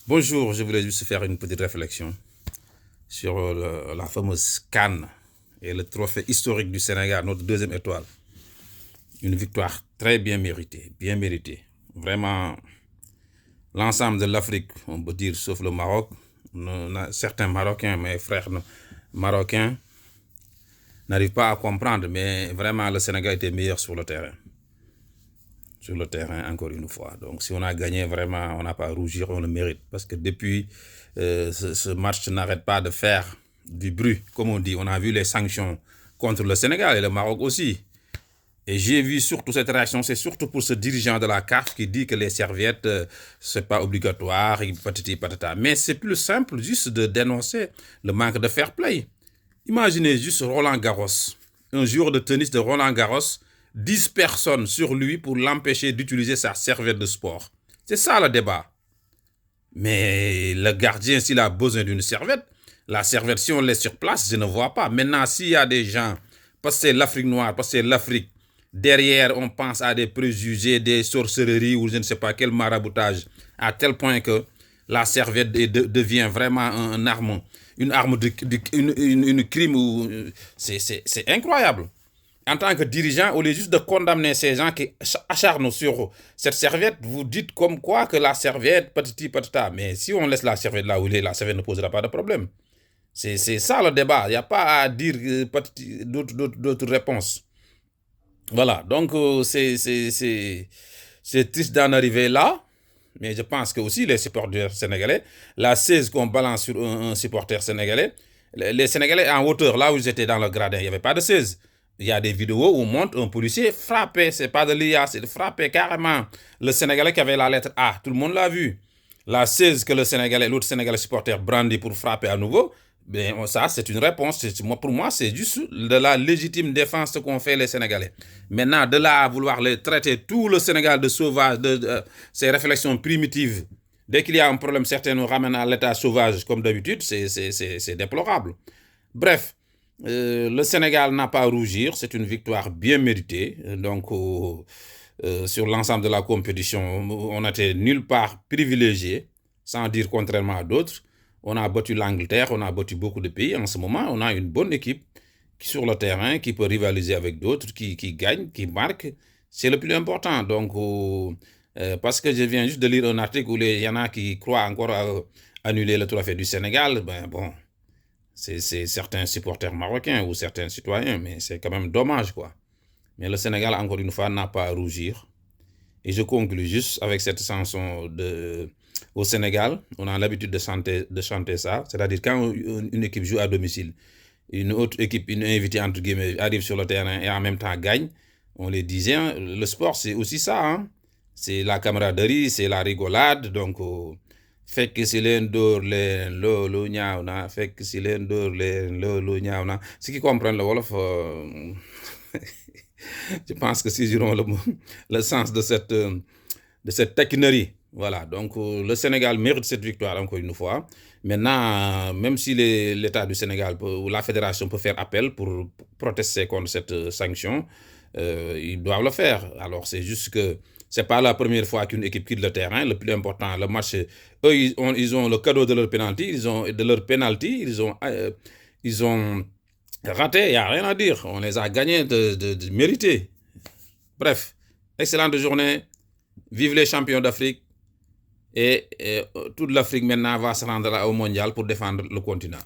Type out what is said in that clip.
Bonjour, je voulais juste faire une petite réflexion sur la fameuse CAN et le trophée historique du Sénégal, notre deuxième étoile. Une victoire très bien méritée, bien méritée. Vraiment, l'ensemble de l'Afrique, on peut dire, sauf le Maroc, certains Marocains, mes frères marocains, n'arrivent pas à comprendre, mais vraiment, le Sénégal était meilleur sur le terrain. Sur le terrain, encore une fois. Donc, si on a gagné, vraiment, on n'a pas à rougir, on le mérite. Parce que depuis, ce match n'arrête pas de faire du bruit. Comme on dit, on a vu les sanctions contre le Sénégal et le Maroc aussi. Et j'ai vu surtout cette réaction, c'est surtout pour ce dirigeant de la CAF qui dit que les serviettes, c'est pas obligatoire, et patati patata. Mais c'est plus simple juste de dénoncer le manque de fair play. Imaginez juste Roland Garros, un joueur de tennis de Roland Garros, 10 personnes sur lui pour l'empêcher d'utiliser sa serviette de sport. C'est ça le débat. Mais le gardien, s'il a besoin d'une serviette, la serviette, si on laisse sur place, je ne vois pas. Maintenant, s'il y a des gens, parce que c'est l'Afrique noire, parce que c'est l'Afrique, derrière, on pense à des préjugés, des sorcelleries ou je ne sais pas quel maraboutage, à tel point que la serviette devient vraiment un arme, une arme une crime. C'est incroyable. En tant que dirigeant, au lieu juste de condamner ces gens qui acharnent sur cette serviette, vous dites comme quoi que la serviette, patati patata. Mais si on laisse la serviette là où elle est, la serviette ne posera pas de problème. C'est ça le débat. Il n'y a pas à dire d'autres réponses. Voilà, donc c'est triste d'en arriver là, mais je pense que aussi les supporters sénégalais, la 16 qu'on balance sur un supporter sénégalais, les Sénégalais en hauteur, là où ils étaient dans le gradin, il n'y avait pas de 16. Il y a des vidéos où on montre un policier frapper, c'est pas de l'IA, c'est de frapper carrément le Sénégalais qui avait la lettre A. Tout le monde l'a vu. La 16 que le Sénégalais, l'autre Sénégalais supporter brandit pour frapper à nouveau, ben, ça, c'est une réponse. Pour moi, c'est juste de la légitime défense qu'ont fait les Sénégalais. Maintenant, de là à vouloir les traiter tout le Sénégal de sauvage, de ces réflexions primitives, dès qu'il y a un problème, certains nous ramènent à l'état sauvage, comme d'habitude, c'est déplorable. Bref, le Sénégal n'a pas à rougir, c'est une victoire bien méritée. Donc, sur l'ensemble de la compétition, on n'était nulle part privilégié, sans dire contrairement à d'autres. On a battu l'Angleterre, on a battu beaucoup de pays. En ce moment, on a une bonne équipe qui sur le terrain, qui peut rivaliser avec d'autres, qui gagne, qui marque. C'est le plus important. Donc, parce que je viens juste de lire un article où il y en a qui croient encore à annuler le trophée du Sénégal, ben bon, c'est certains supporters marocains ou certains citoyens, mais c'est quand même dommage, quoi. Mais le Sénégal, encore une fois, n'a pas à rougir. Et je conclue juste avec cette chanson au Sénégal. On a l'habitude de chanter ça. C'est-à-dire quand une équipe joue à domicile, une autre équipe, une invitée entre guillemets, arrive sur le terrain et en même temps gagne, on les disait, hein, le sport c'est aussi ça. Hein. C'est la camaraderie, c'est la rigolade. Donc, fekk si leen dóor leen loolu ñaaw na fekk si leen dóor leen loolu ñaaw na. Ceux qui comprennent le Wolof, je pense que saisiront le sens de cette taquinerie. Voilà, donc le Sénégal mérite cette victoire encore une fois. Maintenant, même si l'État du Sénégal ou la fédération peut faire appel pour protester contre cette sanction, ils doivent le faire. Alors c'est juste que c'est pas la première fois qu'une équipe quitte le terrain. Le plus important, le match, eux, ils ont le cadeau de leur penalty, ils ont raté, il n'y a rien à dire. On les a gagnés de mériter. Bref, excellente journée. Vive les champions d'Afrique. Et toute l'Afrique maintenant va se rendre au mondial pour défendre le continent.